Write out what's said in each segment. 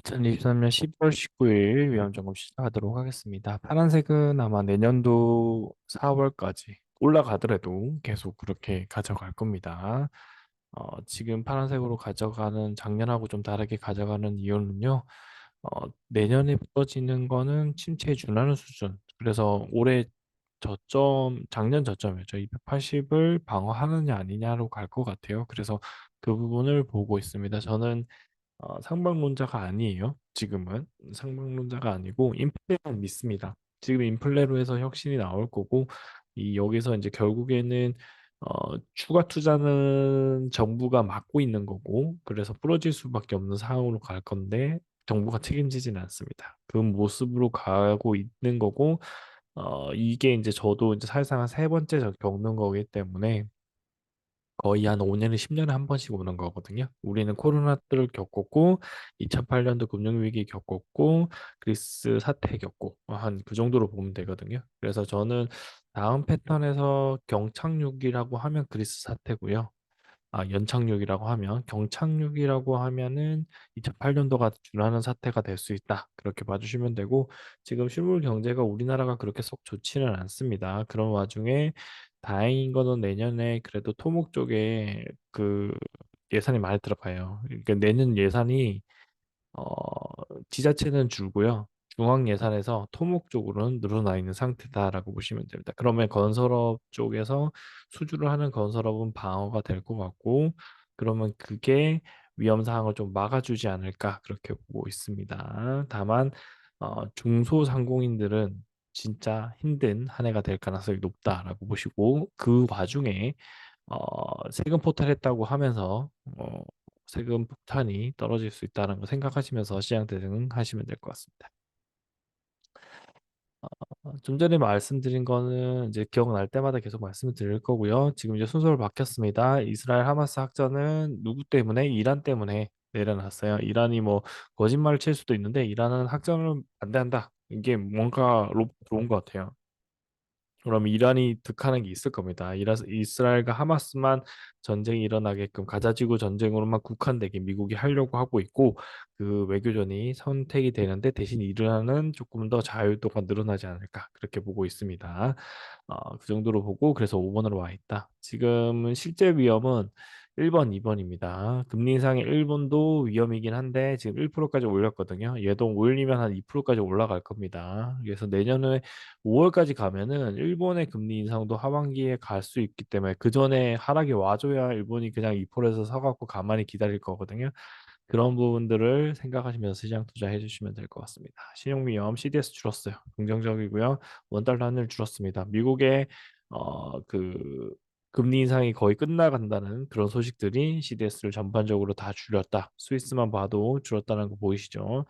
2023년 10월 19일 위험 점검 시작하도록 하겠습니다. 파란색은 아마 내년도 4월까지 올라가더라도 계속 그렇게 가져갈 겁니다. 지금 파란색으로 가져가는 작년하고 좀 다르게 가져가는 이유는요. 내년에 부러지는 거는 침체에 준하는 수준. 그래서 올해 저점, 작년 저점이었죠. 280을 방어하느냐 아니냐로 갈 것 같아요. 그래서 그 부분을 보고 있습니다. 저는 상방론자가 아니에요. 지금은 상방론자가 아니고 인플레만 믿습니다. 지금 인플레로 해서 혁신이 나올 거고 이 여기서 이제 결국에는 추가 투자는 정부가 막고 있는 거고 그래서 부러질 수밖에 없는 상황으로 갈 건데 정부가 책임지지는 않습니다. 그 모습으로 가고 있는 거고 이게 이제 저도 이제 사실상 한 세 번째 겪는 거기 때문에 거의 한 5년에 10년에 한 번씩 오는 거거든요. 우리는 코로나 때를 겪었고 2008년도 금융위기 겪었고 그리스 사태 겪고 한 그 정도로 보면 되거든요. 그래서 저는 다음 패턴에서 경착륙이라고 하면 그리스 사태고요. 연착륙이라고 하면 경착륙이라고 하면은 2008년도가 준하는 사태가 될 수 있다. 그렇게 봐주시면 되고 지금 실물 경제가 우리나라가 그렇게 썩 좋지는 않습니다. 그런 와중에 다행인 거는 내년에 그래도 토목 쪽에 그 예산이 많이 들어가요. 그러니까 내년 예산이 어, 지자체는 줄고요. 중앙 예산에서 토목 쪽으로는 늘어나 있는 상태다라고 보시면 됩니다. 그러면 건설업 쪽에서 수주를 하는 건설업은 방어가 될 것 같고, 그러면 그게 위험 사항을 좀 막아주지 않을까 그렇게 보고 있습니다. 다만 중소상공인들은 진짜 힘든 한 해가 될 가능성이 높다라고 보시고 그 와중에 세금 포탈했다고 하면서 세금 폭탄이 떨어질 수 있다는 거 생각하시면서 시장 대응하시면 될 것 같습니다. 좀 전에 말씀드린 거는 이제 기억날 때마다 계속 말씀을 드릴 거고요. 지금 이제 순서를 바뀌었습니다. 이스라엘 하마스 확전은 누구 때문에? 이란 때문에 내려놨어요. 이란이 뭐 거짓말을 칠 수도 있는데 이란은 확전을 반대한다. 이게 뭔가 로 들어온 것 같아요. 그럼 이란이 득하는 게 있을 겁니다. 이스라엘과 하마스만 전쟁이 일어나게끔 가자지구 전쟁으로만 국한되게 미국이 하려고 하고 있고 그 외교전이 선택이 되는데 대신 이란은 조금 더 자유도가 늘어나지 않을까 그렇게 보고 있습니다. 그 정도로 보고 그래서 5번으로 와 있다. 지금은 실제 위험은 1번, 2번입니다. 금리 인상의 1번도 위험이긴 한데 지금 1%까지 올렸거든요. 얘도 올리면 한 2%까지 올라갈 겁니다. 그래서 내년에 5월까지 가면은 일본의 금리 인상도 하반기에 갈 수 있기 때문에 그 전에 하락이 와줘야 일본이 그냥 2%에서 서갖고 가만히 기다릴 거거든요. 그런 부분들을 생각하시면서 시장 투자해 주시면 될 것 같습니다. 신용위험 CDS 줄었어요. 긍정적이고요. 원달러 환율 줄었습니다. 미국의 그 금리 인상이 거의 끝나간다는 그런 소식들이 CDS를 전반적으로 다 줄였다. 스위스만 봐도 줄었다는 거 보이시죠?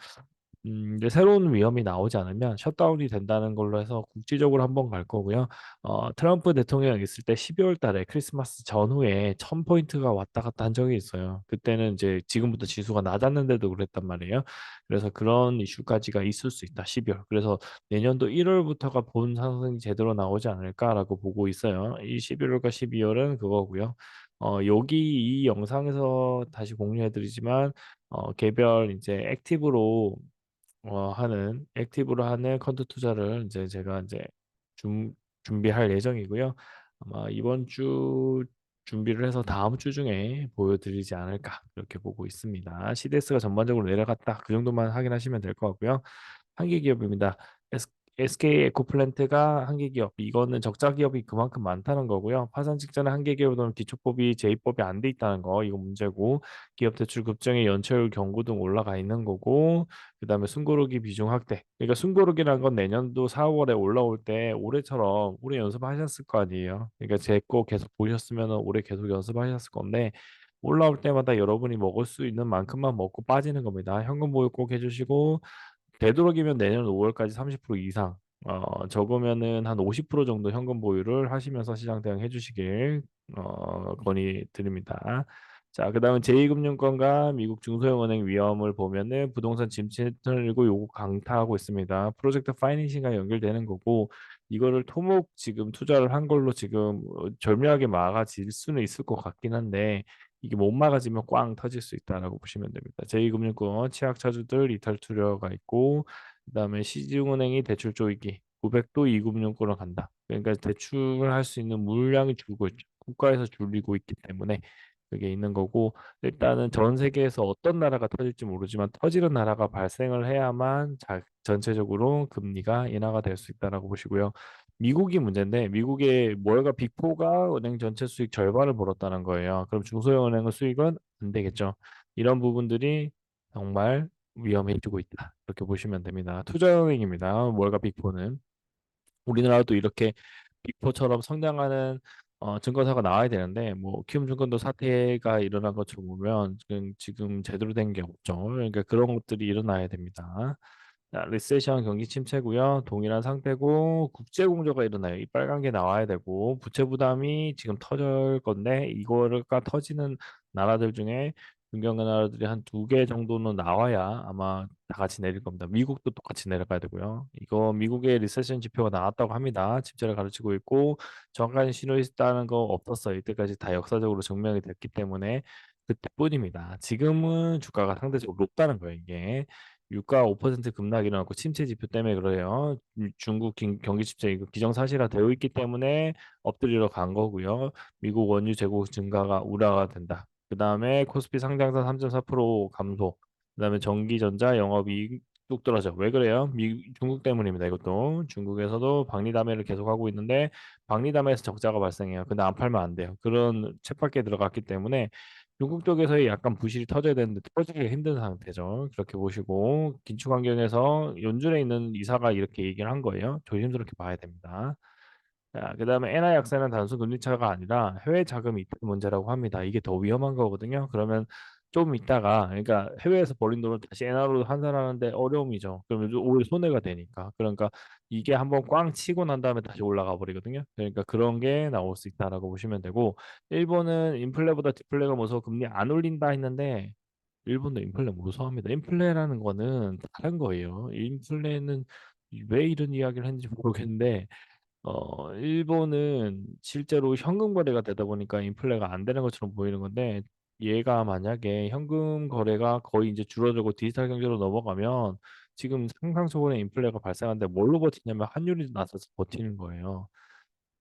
이제 새로운 위험이 나오지 않으면 셧다운이 된다는 걸로 해서 국지적으로 한번 갈 거고요. 트럼프 대통령 있을 때 12월 달에 크리스마스 전후에 1000포인트가 왔다 갔다 한 적이 있어요. 그때는 이제 지금부터 지수가 낮았는데도 그랬단 말이에요. 그래서 그런 이슈까지가 있을 수 있다. 12월. 그래서 내년도 1월부터가 본 상승이 제대로 나오지 않을까라고 보고 있어요. 이 11월과 12월은 그거고요. 여기 이 영상에서 다시 공유해 드리지만 개별 이제 액티브로 하는 펀드 투자를 이제 제가 이제 준 준비할 예정이고요. 아마 이번 주 준비를 해서 다음 주 중에 보여드리지 않을까 그렇게 보고 있습니다. CDS가 전반적으로 내려갔다. 그 정도만 확인하시면 될 것 같고요. 한계 기업입니다. SK 에코플랜트가 한계 기업. 이거는 적자 기업이 그만큼 많다는 거고요. 파산 직전에 한계 기업은 기초법이 제2법이 안 돼 있다는 거 이거 문제고 기업 대출 급증의 연체율 경고 등 올라가 있는 거고 그다음에 숨고르기 비중 확대. 그러니까 숨고르기란 건 내년도 4월에 올라올 때 올해처럼 올해 연습하셨을 거 아니에요. 그러니까 제 거 계속 보셨으면 올해 계속 연습하셨을 건데 올라올 때마다 여러분이 먹을 수 있는 만큼만 먹고 빠지는 겁니다. 현금 보유 꼭 해주시고 되도록이면 내년 5월까지 30% 이상, 적으면은 한 50% 정도 현금 보유를 하시면서 시장 대응해 주시길 건의드립니다. 자, 그다음에 제2금융권과 미국 중소형은행 위험을 보면은 부동산 침체 틀고 요거 강타하고 있습니다. 프로젝트 파이낸싱과 연결되는 거고 이거를 토목 지금 투자를 한 걸로 지금 절묘하게 막아질 수는 있을 것 같긴 한데 이게 못 막아지면 꽝 터질 수 있다라고 보시면 됩니다. 제2금융권 취약차주들 이탈 투려가 있고 그다음에 시중은행이 대출 조이기 900도 2금융권으로 간다. 그러니까 대출할 수 있는 물량이 줄고 있죠. 국가에서 줄이고 있기 때문에 그게 있는 거고 일단은 전 세계에서 어떤 나라가 터질지 모르지만 터지는 나라가 발생을 해야만 전체적으로 금리가 인하가 될 수 있다라고 보시고요. 미국이 문제인데 미국의 월가 빅4가 은행 전체 수익 절반을 벌었다는 거예요. 그럼 중소형 은행의 수익은 안 되겠죠. 이런 부분들이 정말 위험해지고 있다. 이렇게 보시면 됩니다. 투자은행입니다. 월가 빅4는. 우리나라도 이렇게 빅4처럼 성장하는 증권사가 나와야 되는데 뭐 키움증권도 사태가 일어난 것처럼 보면 지금 제대로 된 게 없죠. 그러니까 그런 것들이 일어나야 됩니다. 자, 리세션 경기 침체고요. 동일한 상태고 국제 공조가 일어나요. 이 빨간 게 나와야 되고 부채 부담이 지금 터질 건데 이거가 터지는 나라들 중에 중견 나라들이 한 두 개 정도는 나와야 아마 다 같이 내릴 겁니다. 미국도 똑같이 내려가야 되고요. 이거 미국의 리세션 지표가 나왔다고 합니다. 침체를 가르치고 있고 정확한 신호 있다는 거 없었어요. 이때까지 다 역사적으로 증명이 됐기 때문에 그때뿐입니다. 지금은 주가가 상대적으로 높다는 거예요. 이게. 유가 5% 급락 일어났고 침체 지표 때문에 그래요. 중국 경기 침체 이거 기정사실화 되어 있기 때문에 엎드리러 간 거고요. 미국 원유 재고 증가가 우려가 된다. 그다음에 코스피 상장선 3.4% 감소. 그다음에 전기전자 영업이익 뚝 떨어져. 왜 그래요? 중국 때문입니다. 이것도 중국에서도 박리담회를 계속하고 있는데 박리담회에서 적자가 발생해요. 근데 안 팔면 안 돼요. 그런 쳇바퀴에 들어갔기 때문에 중국 쪽에서의 약간 부실이 터져야 되는데 터지기 힘든 상태죠. 그렇게 보시고 긴축 환경에서 연준에 있는 이사가 이렇게 얘기를 한 거예요. 조심스럽게 봐야 됩니다. 자, 그다음에 엔화 약세는 단순 금리 차가 아니라 해외 자금 이탈 문제라고 합니다. 이게 더 위험한 거거든요. 그러면 좀 있다가 그러니까 해외에서 벌린 돈을 다시 엔화로 환산하는데 어려움이죠. 그러면 오히려 손해가 되니까. 그러니까 이게 한번 꽝 치고 난 다음에 다시 올라가 버리거든요. 그러니까 그런 게 나올 수 있다라고 보시면 되고 일본은 인플레보다 디플레가 무서워 금리 안 올린다 했는데 일본도 인플레 무서워합니다. 인플레라는 거는 다른 거예요. 인플레는 왜 이런 이야기를 했는지 모르겠는데 일본은 실제로 현금 거래가 되다 보니까 인플레가 안 되는 것처럼 보이는 건데 얘가 만약에 현금 거래가 거의 이제 줄어들고 디지털 경제로 넘어가면 지금 상상 초월의 인플레가 발생하는데 뭘로 버티냐면 환율이 낮아서 버티는 거예요.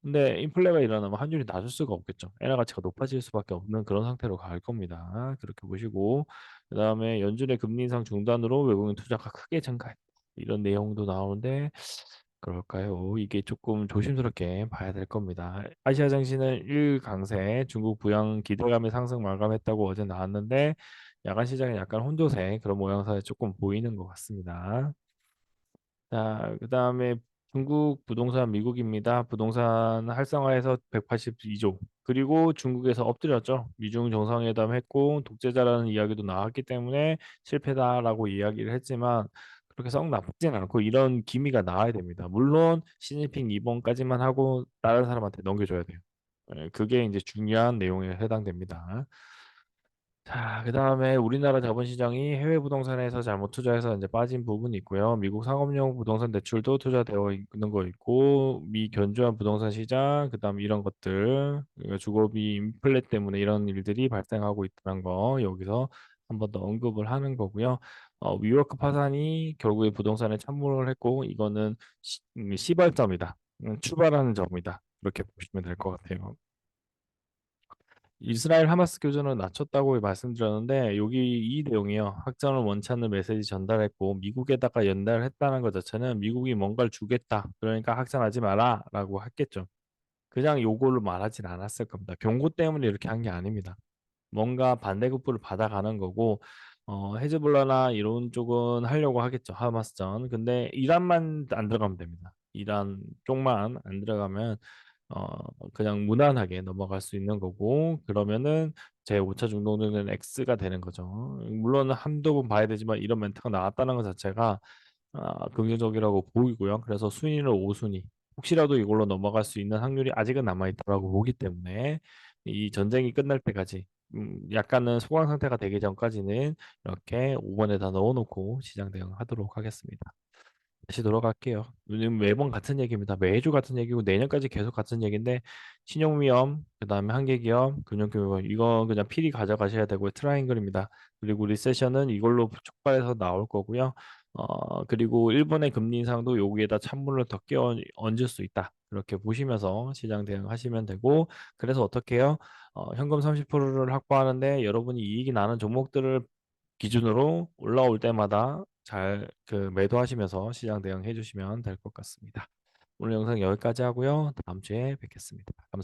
근데 인플레가 일어나면 환율이 낮을 수가 없겠죠. 엔화 가치가 높아질 수밖에 없는 그런 상태로 갈 겁니다. 그렇게 보시고 그다음에 연준의 금리 인상 중단으로 외국인 투자가 크게 증가했다. 이런 내용도 나오는데 그럴까요? 이게 조금 조심스럽게 봐야 될 겁니다. 아시아 증시는 1강세, 중국 부양 기대감의 상승 마감했다고 어제 나왔는데 야간 시장에 약간 혼조세 그런 모양새가 조금 보이는 것 같습니다. 자, 그다음에 중국 부동산 미국입니다. 부동산 활성화해서 182조. 그리고 중국에서 엎드렸죠. 미중 정상회담 했고 독재자라는 이야기도 나왔기 때문에 실패다라고 이야기를 했지만 그렇게 썩 나쁘진 않고 이런 기미가 나와야 됩니다. 물론 시진핑 2번까지만 하고 다른 사람한테 넘겨줘야 돼요. 예, 그게 이제 중요한 내용에 해당됩니다. 자, 그다음에 우리나라 자본시장이 해외 부동산에서 잘못 투자해서 이제 빠진 부분이 있고요. 미국 상업용 부동산 대출도 투자되어 있는 거 있고, 미견조한 부동산 시장, 그다음 이런 것들, 그러니까 주거비 인플레 때문에 이런 일들이 발생하고 있다는 거 여기서 한 번 더 언급을 하는 거고요. 위워크 파산이 결국에 부동산에 참여를 했고, 이거는 시발점이다. 출발하는 점이다. 이렇게 보시면 될 것 같아요. 이스라엘 하마스 교전을 낮췄다고 말씀드렸는데 여기 이 내용이요. 확전을 원치 않는 메시지 전달했고 미국에다가 연달했다는 것 자체는 미국이 뭔가를 주겠다. 그러니까 확전하지 마라라고 했겠죠. 그냥 요거를 말하진 않았을 겁니다. 경고 때문에 이렇게 한 게 아닙니다. 뭔가 반대급부를 받아가는 거고 헤즈볼라나 이런 쪽은 하려고 하겠죠. 하마스전. 근데 이란만 안 들어가면 됩니다. 이란 쪽만 안 들어가면 그냥 무난하게 넘어갈 수 있는 거고 그러면은 제 5차 중동전은 X가 되는 거죠. 물론 한두 번 봐야 되지만 이런 멘트가 나왔다는 것 자체가 긍정적이라고 보이고요. 그래서 순위를 5순위. 혹시라도 이걸로 넘어갈 수 있는 확률이 아직은 남아있다고 보기 때문에 이 전쟁이 끝날 때까지 약간은 소강 상태가 되기 전까지는 이렇게 5번에다 넣어놓고 시장 대응하도록 하겠습니다. 다시 돌아갈게요. 요즘 매번 같은 얘기입니다. 매주 같은 얘기고 내년까지 계속 같은 얘기인데 신용위험, 그다음에 한계기업, 금융교육 이거 그냥 필히 가져가셔야 되고요. 트라이앵글입니다. 그리고 리세션은 이걸로 촉발해서 나올 거고요. 그리고 일본의 금리 인상도 여기에다 찬물을 더 끼워 얹을 수 있다. 그렇게 보시면서 시장 대응하시면 되고 그래서 어떻게 해요? 현금 30%를 확보하는데 여러분이 이익이 나는 종목들을 기준으로 올라올 때마다 잘 그 매도하시면서 시장 대응해 주시면 될 것 같습니다. 오늘 영상 여기까지 하고요. 다음 주에 뵙겠습니다. 감사합니다.